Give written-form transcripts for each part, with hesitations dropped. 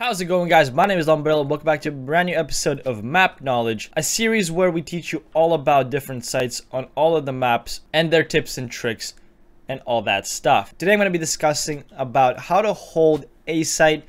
How's it going, guys? My name is LongBarrel and welcome back to a brand new episode of Map Knowledge, a series where we teach you all about different sites on all of the maps and their tips and tricks and all that stuff. Today I'm going to be discussing about how to hold A site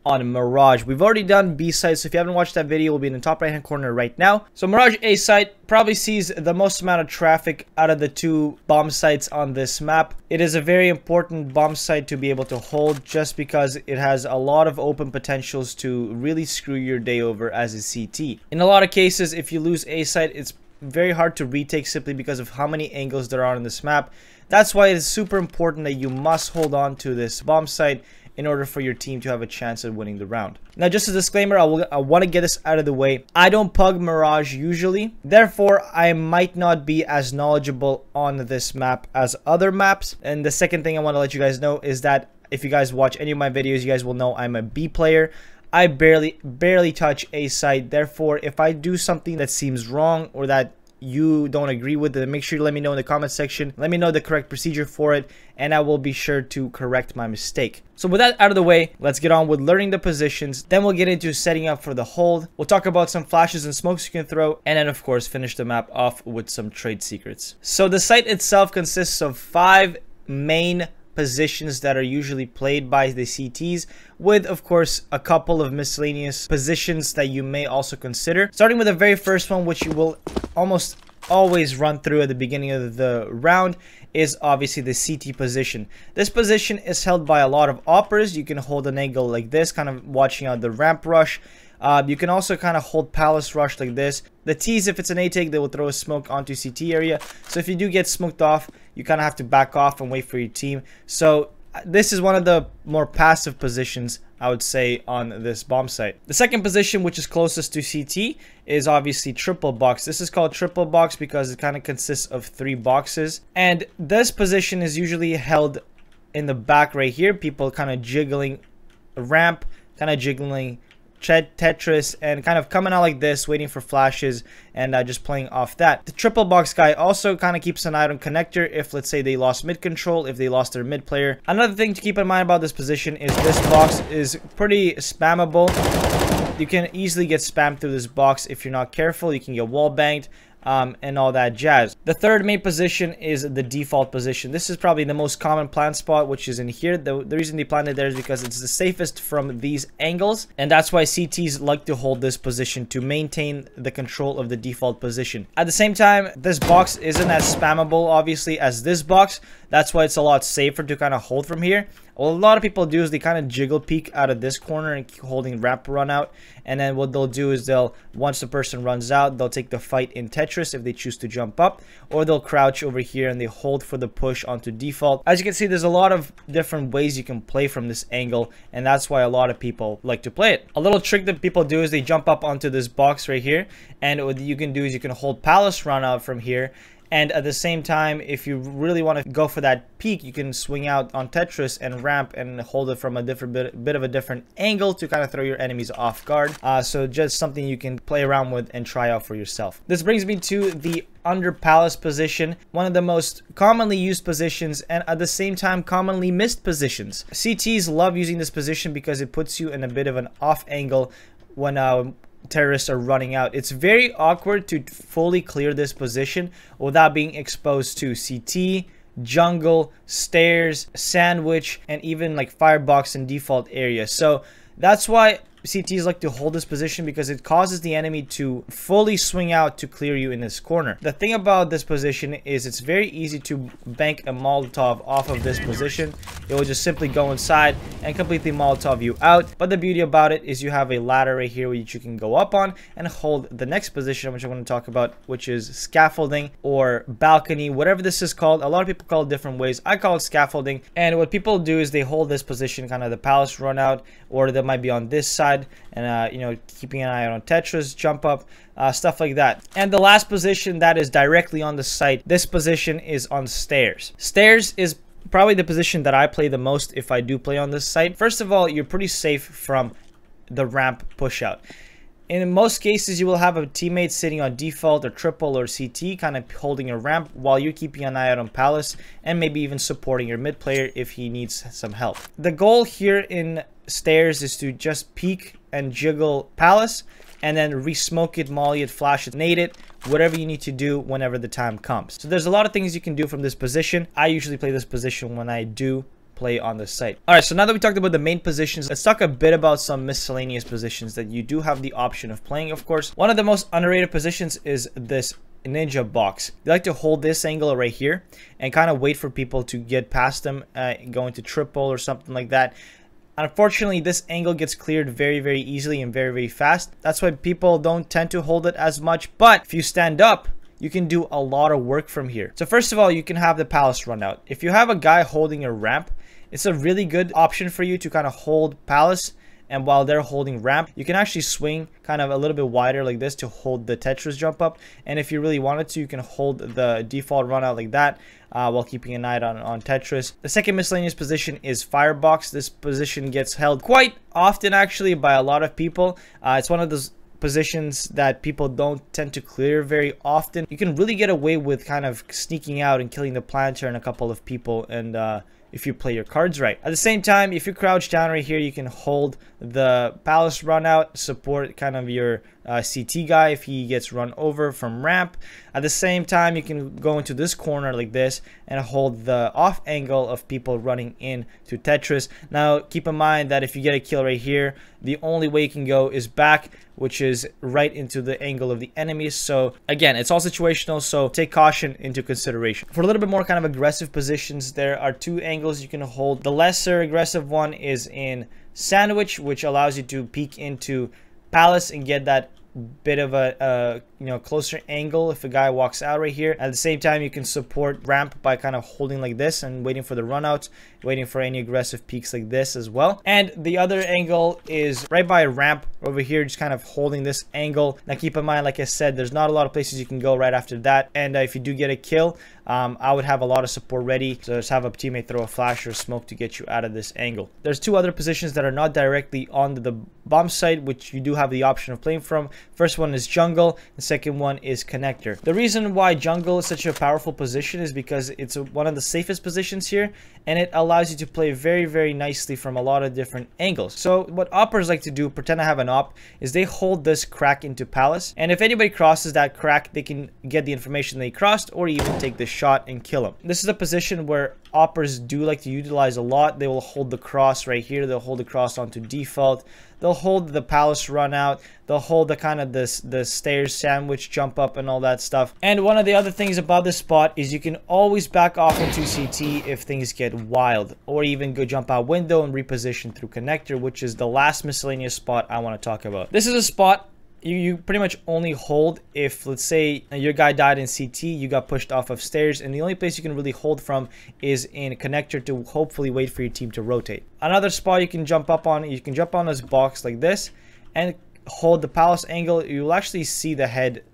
on Mirage. We've already done B site, so if you haven't watched that video, it will be in the top right hand corner right now. So Mirage A site probably sees the most amount of traffic out of the two bomb sites on this map. It is a very important bomb site to be able to hold just because it has a lot of open potentials to really screw your day over as a CT. In a lot of cases, if you lose A site, it's very hard to retake simply because of how many angles there are on this map. That's why it's super important that you must hold on to this bomb site in order for your team to have a chance at winning the round. Now, just a disclaimer, I want to get this out of the way. I don't pug Mirage usually, therefore I might not be as knowledgeable on this map as other maps. And the second thing I want to let you guys know is that if you guys watch any of my videos, you guys will know I'm a B player. I barely touch A site. Therefore, if I do something that seems wrong or that you don't agree with it, make sure you let me know in the comment section. Let me know the correct procedure for it, and I will be sure to correct my mistake. So with that out of the way, let's get on with learning the positions. Then we'll get into setting up for the hold. We'll talk about some flashes and smokes you can throw, and then of course finish the map off with some trade secrets. So the site itself consists of 5 main positions that are usually played by the CTs, with of course a couple of miscellaneous positions that you may also consider. Starting with the very first one, which you will almost always run through at the beginning of the round, is obviously the CT position. This position is held by a lot of operas. You can hold an angle like this, kind of watching out the ramp rush. You can also kind of hold palace rush like this. The T's, if it's an A take, they will throw a smoke onto CT area. So if you do get smoked off, you kind of have to back off and wait for your team. So this is one of the more passive positions, I would say, on this bomb site. The second position, which is closest to CT, is obviously triple box. This is called triple box because it kind of consists of 3 boxes. And this position is usually held in the back right here. People kind of jiggling ramp, kind of jiggling Tetris, and kind of coming out like this, waiting for flashes and just playing off that. The triple box guy also kind of keeps an eye on connector if, let's say, they lost mid control, if they lost their mid player. Another thing to keep in mind about this position is this box is pretty spammable. You can easily get spammed through this box if you're not careful. You can get wall banged and all that jazz. The third main position is the default position. This is probably the most common plant spot, which is in here. The reason they planted there is because it's the safest from these angles, and that's why CTs like to hold this position to maintain the control of the default position. At the same time, this box isn't as spammable obviously as this box. That's why it's a lot safer to kind of hold from here. What a lot of people do is they kind of jiggle peek out of this corner and keep holding ramp run out, and then what they'll do is once the person runs out, they'll take the fight in Tetris if they choose to jump up, or they'll crouch over here and they hold for the push onto default. As you can see, there's a lot of different ways you can play from this angle, and that's why a lot of people like to play it. A little trick that people do is they jump up onto this box right here, and what you can do is you can hold palace run out from here. And at the same time, if you really want to go for that peak, you can swing out on Tetris and ramp and hold it from a different bit of a different angle to kind of throw your enemies off guard. So just something you can play around with and try out for yourself. This brings me to the under palace position, one of the most commonly used positions and at the same time commonly missed positions. CTs love using this position because it puts you in a bit of an off angle when terrorists are running out. It's very awkward to fully clear this position without being exposed to CT, jungle, stairs, sandwich, and even like firebox and default area. So that's why CTs like to hold this position, because it causes the enemy to fully swing out to clear you in this corner. The thing about this position is it's very easy to bank a Molotov off of this position. It will just simply go inside and completely Molotov you out. But the beauty about it is you have a ladder right here which you can go up on and hold the next position, which I'm going to talk about, which is scaffolding or balcony, whatever this is called. A lot of people call it different ways. I call it scaffolding. And what people do is they hold this position, kind of the palace run out, or they might be on this side, and you know, keeping an eye on Tetris, jump up, stuff like that. And the last position that is directly on the site, this position is on stairs. Stairs is probably the position that I play the most if I do play on this site. First of all, you're pretty safe from the ramp push out. In most cases, you will have a teammate sitting on default or triple or CT, kind of holding a ramp while you're keeping an eye out on Palace and maybe even supporting your mid player if he needs some help. The goal here in stairs is to just peek and jiggle palace, and then re-smoke it, molly it, flash it, nade it, whatever you need to do whenever the time comes. So there's a lot of things you can do from this position. I usually play this position when I do play on the site. All right, so now that we talked about the main positions, let's talk a bit about some miscellaneous positions that you do have the option of playing, of course. One of the most underrated positions is this ninja box. They like to hold this angle right here and kind of wait for people to get past them, go into triple or something like that. Unfortunately, this angle gets cleared very, very easily and very, very fast. That's why people don't tend to hold it as much. But if you stand up, you can do a lot of work from here. So first of all, you can have the palace run out. If you have a guy holding a ramp, it's a really good option for you to kind of hold palace. And while they're holding ramp, you can actually swing kind of a little bit wider like this to hold the Tetris jump up. And if you really wanted to, you can hold the default run out like that while keeping an eye on Tetris. The second miscellaneous position is firebox. This position gets held quite often actually by a lot of people. It's one of those positions that people don't tend to clear very often. You can really get away with kind of sneaking out and killing the planter and a couple of people, and if you play your cards right. At the same time, if you crouch down right here, you can hold the palace run out, support kind of your CT guy if he gets run over from ramp. At the same time, you can go into this corner like this and hold the off angle of people running in to Tetris. Now, keep in mind that if you get a kill right here, the only way you can go is back, which is right into the angle of the enemies. So again, it's all situational, so take caution into consideration. For a little bit more kind of aggressive positions, there are two angles you can hold. The lesser aggressive one is in sandwich, which allows you to peek into palace and get that bit of a closer angle if a guy walks out right here. At the same time, you can support ramp by kind of holding like this and waiting for the run out, waiting for any aggressive peaks like this as well. And the other angle is right by ramp over here, just kind of holding this angle. Now keep in mind, like I said, there's not a lot of places you can go right after that, and if you do get a kill, I would have a lot of support ready, so just have a teammate throw a flash or smoke to get you out of this angle. There's two other positions that are not directly on the bomb site, which you do have the option of playing from. First one is jungle, the second one is connector. The reason why jungle is such a powerful position is because it's one of the safest positions here, and it allows you to play very, very nicely from a lot of different angles. So what oppers like to do, pretend I have an op, is they hold this crack into palace, and if anybody crosses that crack, they can get the information they crossed or even take the shot and kill them. This is a position where oppers do like to utilize a lot. They will hold the cross right here, they'll hold the cross onto default, they'll hold the palace run out, they'll hold the kind of the stairs sandwich jump up and all that stuff. And one of the other things about this spot is you can always back off into CT if things get wild, or even go jump out window and reposition through connector, which is the last miscellaneous spot I want to talk about. This is a spot you pretty much only hold if, let's say, your guy died in CT, you got pushed off of stairs, and the only place you can really hold from is in connector to hopefully wait for your team to rotate. Another spot you can jump up on, you can jump on this box like this and hold the palace angle. You'll actually see the head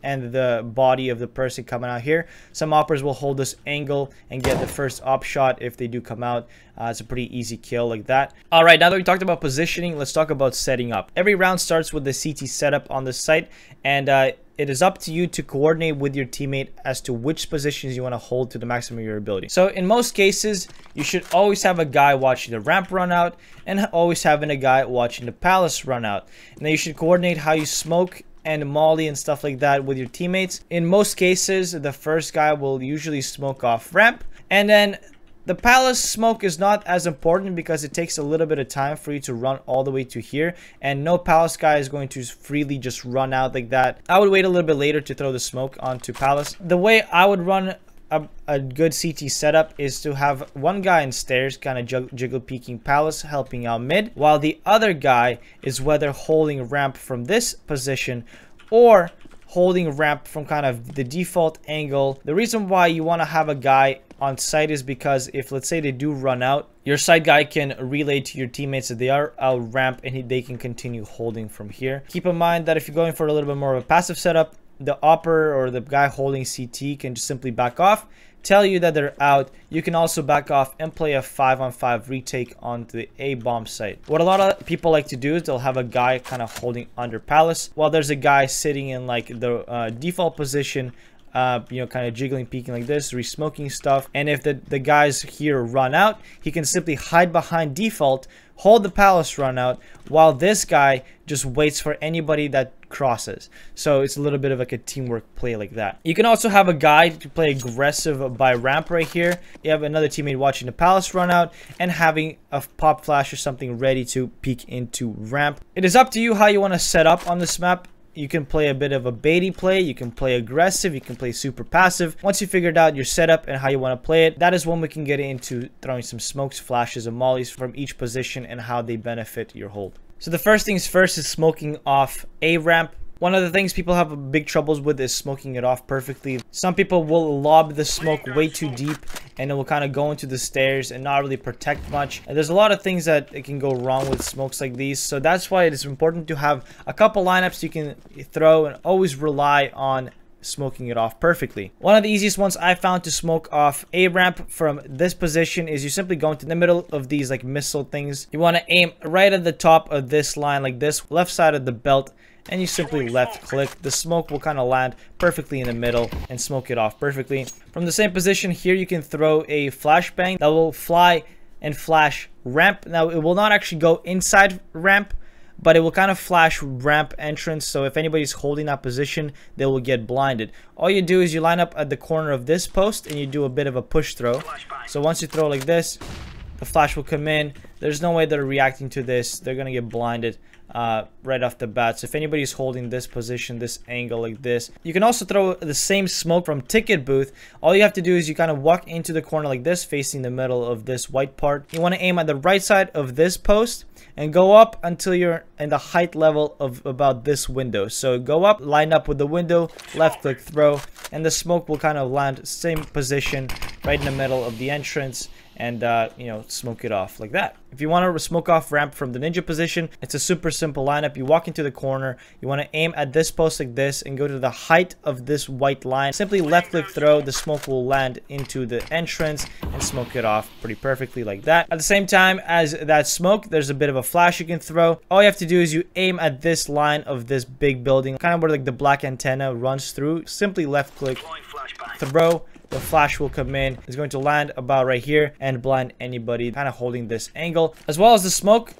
and the body of the person coming out here. Some oppers will hold this angle and get the first op shot if they do come out. It's a pretty easy kill like that. All right, now that we talked about positioning, let's talk about setting up. Every round starts with the CT setup on the site, and it is up to you to coordinate with your teammate as to which positions you want to hold to the maximum of your ability. So in most cases, you should always have a guy watching the ramp run out and always having a guy watching the palace run out. Now you should coordinate how you smoke and molly and stuff like that with your teammates. In most cases, the first guy will usually smoke off ramp, and then the palace smoke is not as important because it takes a little bit of time for you to run all the way to here, and no palace guy is going to freely just run out like that. I would wait a little bit later to throw the smoke onto palace. The way I would run a good CT setup is to have one guy in stairs kind of jiggle peeking palace helping out mid, while the other guy is whether holding ramp from this position or holding ramp from kind of the default angle. The reason why you want to have a guy on site is because if, let's say, they do run out, your side guy can relay to your teammates that they are out ramp and they can continue holding from here. Keep in mind that if you're going for a little bit more of a passive setup, the opper or the guy holding CT can just simply back off, tell you that they're out. You can also back off and play a 5-on-5 retake onto the A bomb site. What a lot of people like to do is they'll have a guy kind of holding under palace while there's a guy sitting in like the default position you know, kind of jiggling, peeking like this, re-smoking stuff. And if the guys here run out, he can simply hide behind default, hold the palace run out, while this guy just waits for anybody that crosses. So it's a little bit of like a teamwork play like that. You can also have a guy to play aggressive by ramp right here. You have another teammate watching the palace run out and having a pop flash or something ready to peek into ramp. It is up to you how you want to set up on this map. You can play a bit of a baity play, you can play aggressive, you can play super passive. Once you figured out your setup and how you want to play it, that is when we can get into throwing some smokes, flashes, and mollies from each position and how they benefit your hold. So the first things first is smoking off a ramp. One of the things people have big troubles with is smoking it off perfectly. Some people will lob the smoke way too deep and it will kind of go into the stairs and not really protect much. And there's a lot of things that it can go wrong with smokes like these. So that's why it is important to have a couple lineups you can throw and always rely on smoking it off perfectly. One of the easiest ones I found to smoke off a ramp from this position is you simply go into the middle of these like missile things. You want to aim right at the top of this line like this, left side of the belt, and you simply left click. The smoke will kind of land perfectly in the middle and smoke it off perfectly. From the same position here, you can throw a flashbang that will fly and flash ramp. Now it will not actually go inside ramp, but it will kind of flash ramp entrance. So if anybody's holding that position, they will get blinded. All you do is you line up at the corner of this post and you do a bit of a push throw. So once you throw like this, the flash will come in. There's no way they're reacting to this. They're gonna get blinded right off the bat. So if anybody's holding this position, this angle like this, you can also throw the same smoke from ticket booth. All you have to do is you kind of walk into the corner like this, facing the middle of this white part. You want to aim at the right side of this post and go up until you're in the height level of about this window. So go up, line up with the window, left click throw, and the smoke will kind of land same position right in the middle of the entrance, and you know, smoke it off like that. If you want to smoke off ramp from the ninja position, it's a super simple lineup. You walk into the corner, you want to aim at this post like this and go to the height of this white line. Simply left click throw, the smoke will land into the entrance and smoke it off pretty perfectly like that. At the same time as that smoke, there's a bit of a flash you can throw. All you have to do is you aim at this line of this big building, kind of where like the black antenna runs through. Simply left click throw. The flash will come in. It's going to land about right here and blind anybody kind of holding this angle. As well as the smoke,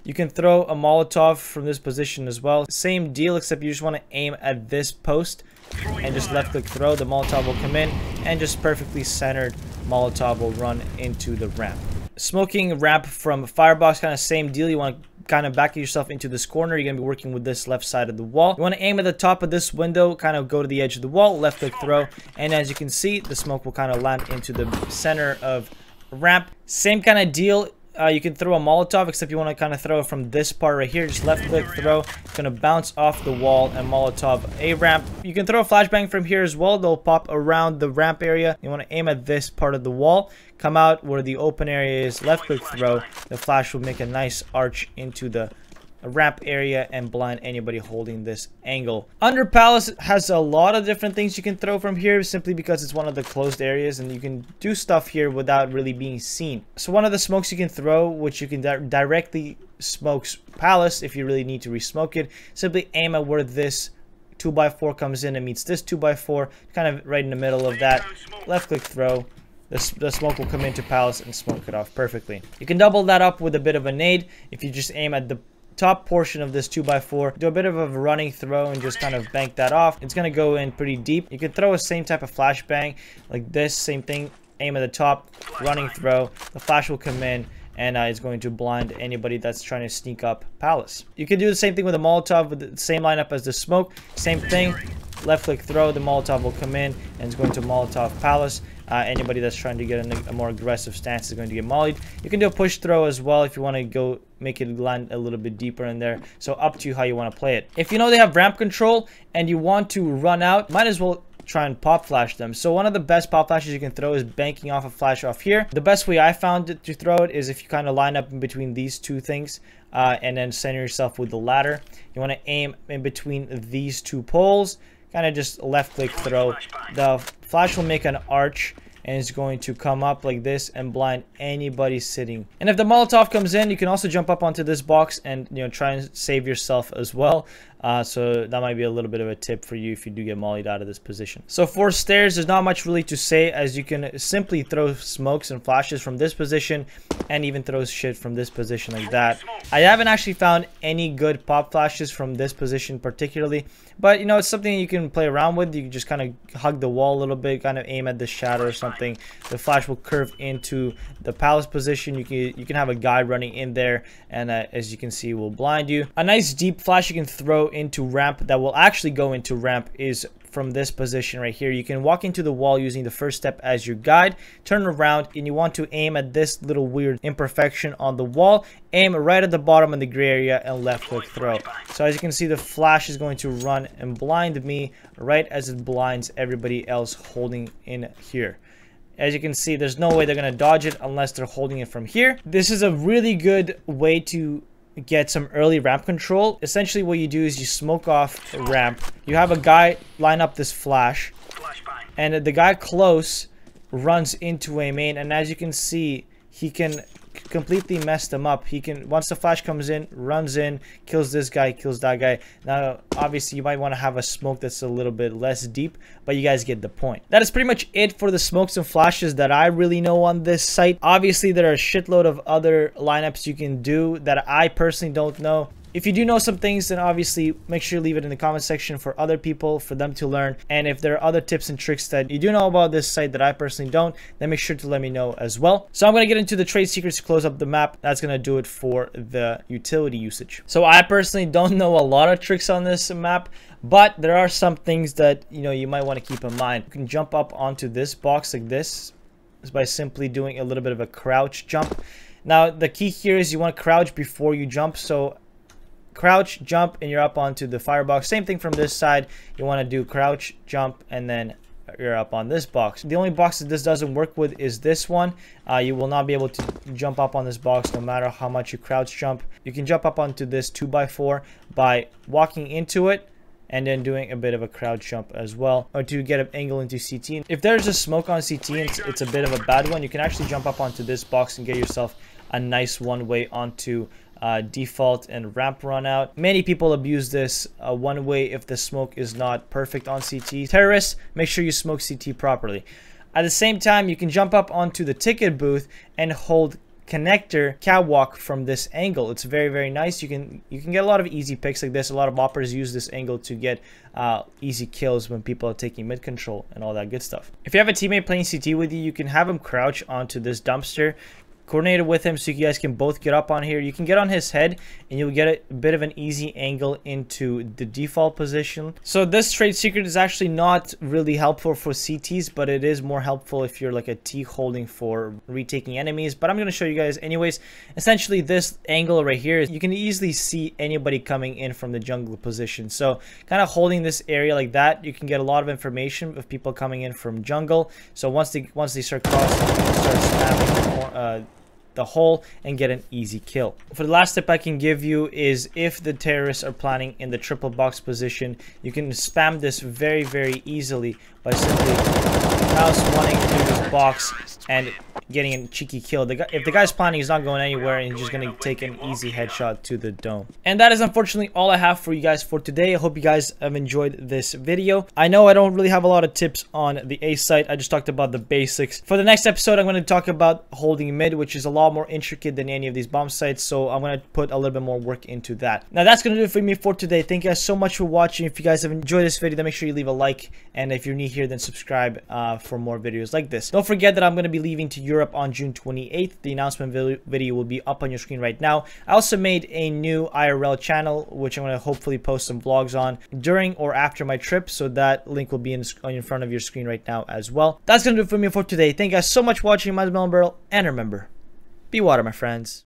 you can throw a Molotov from this position as well. Same deal, except you just want to aim at this post and just left click throw. The Molotov will come in and just perfectly centered Molotov will run into the ramp. Smoking ramp from firebox, kind of same deal. You want to kind of back yourself into this corner. You're going to be working with this left side of the wall. You want to aim at the top of this window, kind of go to the edge of the wall, left click throw, and as you can see, the smoke will kind of land into the center of ramp. Same kind of deal. You can throw a Molotov, except you want to kind of throw it from this part right here. Just left click throw. It's going to bounce off the wall and Molotov a ramp. You can throw a flashbang from here as well. They'll pop around the ramp area. You want to aim at this part of the wall. Come out where the open area is. Left click throw. The flash will make a nice arch into the ramp area and blind anybody holding this angle. Under palace has a lot of different things you can throw from here, simply because it's one of the closed areas and you can do stuff here without really being seen. So one of the smokes you can throw, which you can directly smokes palace if you really need to resmoke it, simply aim at where this 2x4 comes in and meets this 2x4, kind of right in the middle of that. Left click throw. The smoke will come into palace and smoke it off perfectly. You can double that up with a bit of a nade. If you just aim at the top portion of this 2x4, do a bit of a running throw and just kind of bank that off. It's going to go in pretty deep. You can throw a same type of flashbang like this, same thing, aim at the top, running throw. The flash will come in and it's going to blind anybody that's trying to sneak up palace. You can do the same thing with a Molotov with the same lineup as the smoke. Same thing, left click throw, the Molotov will come in and it's going to Molotov palace. Anybody that's trying to get a more aggressive stance is going to get mollied. You can do a push throw as well if you want to go make it land a little bit deeper in there. So up to you how you want to play it. If you know they have ramp control and you want to run out, might as well try and pop flash them. So one of the best pop flashes you can throw is banking off a flash off here. The best way I found to throw it is if you kind of line up in between these two things and then center yourself with the ladder. You want to aim in between these two poles, kind of just left click throw. The flash will make an arch and it's going to come up like this and blind anybody sitting. And if the Molotov comes in, you can also jump up onto this box and, you know, try and save yourself as well. So that might be a little bit of a tip for you if you do get mollied out of this position. So for stairs, there's not much really to say, as you can simply throw smokes and flashes from this position and even throw shit from this position like that. I haven't actually found any good pop flashes from this position particularly, but you know, it's something you can play around with. You can just kind of hug the wall a little bit, kind of aim at the shadow or something. The flash will curve into the palace position. You can have a guy running in there, and as you can see, will blind you. A nice deep flash you can throw into ramp that will actually go into ramp is from this position right here. You can walk into the wall using the first step as your guide, turn around, and you want to aim at this little weird imperfection on the wall. Aim right at the bottom in the gray area and left click throw. So as you can see, the flash is going to run and blind me right as it blinds everybody else holding in here. As you can see, there's no way they're going to dodge it unless they're holding it from here. This is a really good way to get some early ramp control. Essentially what you do is you smoke off a ramp, you have a guy line up this flash, and the guy close runs into a main, and as you can see, he can completely mess them up. He can, once the flash comes in, runs in, kills this guy, kills that guy. Now obviously you might want to have a smoke that's a little bit less deep, but you guys get the point. That is pretty much it for the smokes and flashes that I really know on this site. Obviously there are a shitload of other lineups you can do that I personally don't know. If you do know some things, then obviously make sure to leave it in the comment section for other people, for them to learn. And if there are other tips and tricks that you do know about this site that I personally don't, then make sure to let me know as well. So I'm going to get into the trade secrets to close up the map. That's going to do it for the utility usage. So I personally don't know a lot of tricks on this map, but there are some things that, you know, you might want to keep in mind. You can jump up onto this box like this by simply doing a little bit of a crouch jump. Now the key here is you want to crouch before you jump. So crouch, jump, and you're up onto the firebox. Same thing from this side. You want to do crouch, jump, and then you're up on this box. The only box that this doesn't work with is this one. You will not be able to jump up on this box no matter how much you crouch jump. You can jump up onto this 2x4 by walking into it and then doing a bit of a crouch jump as well, or to get an angle into CT. If there's a smoke on CT and it's a bit of a bad one, you can actually jump up onto this box and get yourself a nice one-way onto default and ramp run out. Many people abuse this one way if the smoke is not perfect on CT. Terrorists, make sure you smoke CT properly. At the same time, you can jump up onto the ticket booth and hold connector catwalk from this angle. It's very, very nice. You can get a lot of easy picks like this. A lot of operators use this angle to get easy kills when people are taking mid control and all that good stuff. If you have a teammate playing CT with you, you can have him crouch onto this dumpster, coordinated with him so you guys can both get up on here. You can get on his head and you'll get a bit of an easy angle into the default position. So this trade secret is actually not really helpful for CTs, but it is more helpful if you're like a T holding for retaking enemies. But I'm going to show you guys anyways. Essentially this angle right here, you can easily see anybody coming in from the jungle position. So kind of holding this area like that, you can get a lot of information of people coming in from jungle. So once they start crossing, you can start spamming the hole and get an easy kill. For the last tip I can give you is if the terrorists are planning in the triple box position, you can spam this very, very easily by simply mouse wanting through this box and getting a cheeky kill. If the guy's planning, he's not going anywhere and he's just going to take an easy headshot to the dome. And that is unfortunately all I have for you guys for today. I hope you guys have enjoyed this video. I know I don't really have a lot of tips on the A site. I just talked about the basics. For the next episode, I'm going to talk about holding mid, which is a lot more intricate than any of these bomb sites. So I'm going to put a little bit more work into that. Now that's going to do it for me for today. Thank you guys so much for watching. If you guys have enjoyed this video, then make sure you leave a like. And if you're new here, then subscribe for more videos like this. Don't forget that I'm going to be leaving to Europe on June 28th. The announcement video will be up on your screen right now. I also made a new IRL channel, which I'm going to hopefully post some vlogs on during or after my trip. So that link will be in front of your screen right now as well. That's going to do it for me for today. Thank you guys so much for watching. My name is LongBarrel, and remember, be water, my friends.